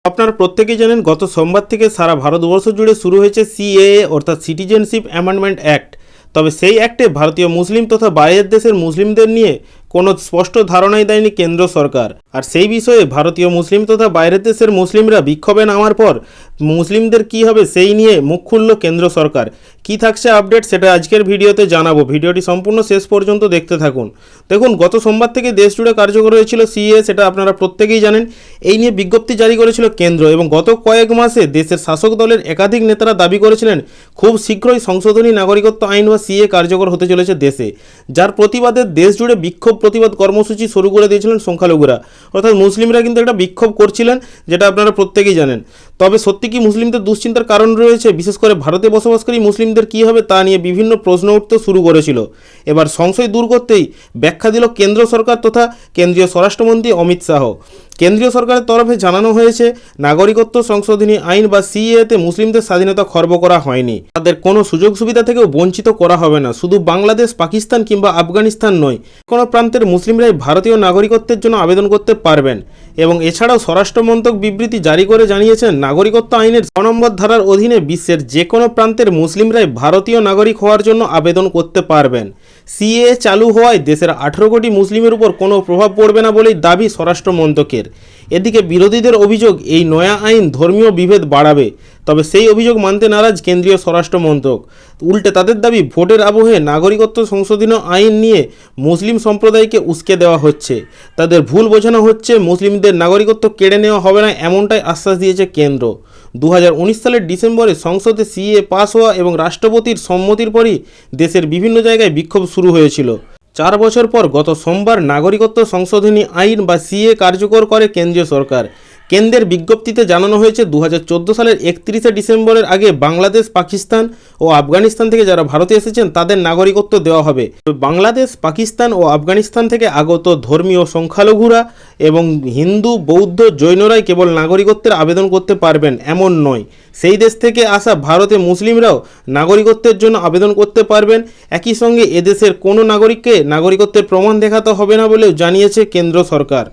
আপনারা প্রত্যেকেই জানেন গত সোমবার থেকে সারা ভারতবর্ষ জুড়ে শুরু হয়েছে সিএএ অর্থাৎ সিটিজেনশিপ অ্যামেন্ডমেন্ট অ্যাক্ট। তবে সেই অ্যাক্টে ভারতীয় মুসলিম তথা বাইরের দেশের মুসলিমদের নিয়ে কোনো স্পষ্ট ধারণাই দেয়নি কেন্দ্র সরকার। আর সেই বিষয়ে ভারতীয় মুসলিম তথা বাইরের দেশের মুসলিমরা বিক্ষোভে নামার পর মুসলিমদের কী হবে সেই নিয়ে মুখ খুলল কেন্দ্র সরকার। কী থাকছে আপডেট সেটা আজকের ভিডিওতে জানাবো। ভিডিওটি সম্পূর্ণ শেষ পর্যন্ত দেখতে থাকুন। দেখুন, গত সোমবার থেকে দেশ জুড়ে কার্যকর হয়েছিল সিএএ, সেটা আপনারা প্রত্যেকেই জানেন। এই নিয়ে বিজ্ঞপ্তি জারি করেছিল কেন্দ্র এবং গত কয়েক মাসে দেশের শাসক দলের একাধিক নেতারা দাবি করেছিলেন খুব শীঘ্রই সংশোধনী নাগরিকত্ব আইন বা সিএএ কার্যকর হতে চলেছে দেশে, যার প্রতিবাদে দেশ জুড়ে বিক্ষোভ প্রতিবাদ কর্মসূচি শুরু করে দিয়েছিলেন সংখ্যালঘুরা, অর্থাৎ মুসলিমরা কিন্তু একটা বিক্ষোভ করছিলেন, যেটা আপনারা প্রত্যেকেই জানেন। তবে সত্যি কি মুসলিমদের দুশ্চিন্তার কারণ রয়েছে? বিশেষ করে ভারতে বসবাসকারী মুসলিমদের কী হবে তা নিয়ে বিভিন্ন প্রশ্ন উঠতে শুরু করেছিল। এবার সংশয় দূর করতেই ব্যাখ্যা দিল কেন্দ্র সরকার তথা কেন্দ্রীয় স্বরাষ্ট্রমন্ত্রী অমিত শাহ। কেন্দ্রীয় সরকারের তরফে জানানো হয়েছে, নাগরিকত্ব সংশোধনী আইন বা সিএএতে মুসলিমদের স্বাধীনতা খর্ব করা হয়নি, তাদের কোনো সুযোগ সুবিধা থেকেও বঞ্চিত করা হবে না। শুধু বাংলাদেশ, পাকিস্তান কিংবা আফগানিস্তান নয়, কোনো প্রান্তের মুসলিমরাই ভারতীয় নাগরিকত্বের জন্য আবেদন করতে পারবেন। এবং এছাড়াও স্বরাষ্ট্র মন্ত্রক বিবৃতি জারি করে জানিয়েছেন, নাগরিকত্ব আইনের 6 নম্বর ধারার অধীনে বিশ্বের যে কোনো প্রান্তের মুসলিমরাই ভারতীয় নাগরিক হওয়ার জন্য আবেদন করতে পারবেন। সিএএ চালু হওয়ায় দেশের 18 কোটি মুসলিমের উপর কোনো প্রভাব পড়বে না বলেই দাবি স্বরাষ্ট্র মন্ত্রকের। এদিকে বিরোধীদের অভিযোগ, এই নয়া আইন ধর্মীয় বিভেদ বাড়াবে। তবে সেই অভিযোগ মানতে নারাজ কেন্দ্রীয় স্বরাষ্ট্র মন্ত্রক। উল্টে তাদের দাবি, ভোটের আবহে নাগরিকত্ব সংশোধনী আইন নিয়ে মুসলিম সম্প্রদায়কে উস্কে দেওয়া হচ্ছে, তাদের ভুল বোঝানো হচ্ছে, মুসলিমদের নাগরিকত্ব কেড়ে নেওয়া হবে না, এমনটাই আশ্বাস দিয়েছে কেন্দ্র। 2019 সালের ডিসেম্বরে সংসদে সিএএ পাস হওয়া এবং রাষ্ট্রপতির সম্মতির পরই দেশের বিভিন্ন জায়গায় বিক্ষোভ শুরু হয়েছিল। 4 বছর পর গত সোমবার নাগরিকত্ব সংশোধনী আইন বা সিএএ কার্যকর করে কেন্দ্রীয় সরকার। কেন্দ্রের বিজ্ঞপ্তিতে জানানো হয়েছে, 2014 সালের 31শে ডিসেম্বরের আগে বাংলাদেশ, পাকিস্তান ও আফগানিস্তান থেকে যারা ভারতে এসেছেন তাদের নাগরিকত্ব দেওয়া হবে। বাংলাদেশ, পাকিস্তান ও আফগানিস্তান থেকে আগত ধর্মীয় সংখ্যালঘুরা এবং হিন্দু, বৌদ্ধ, জৈনরাই কেবল নাগরিকত্বের আবেদন করতে পারবেন এমন নয়, সেই দেশ থেকে আসা ভারতে মুসলিমরাও নাগরিকত্বের জন্য আবেদন করতে পারবেন। একই সঙ্গে এদেশের কোনো নাগরিককে নাগরিকত্বের প্রমাণ দেখাতে হবে না বলেও জানিয়েছে কেন্দ্র সরকার।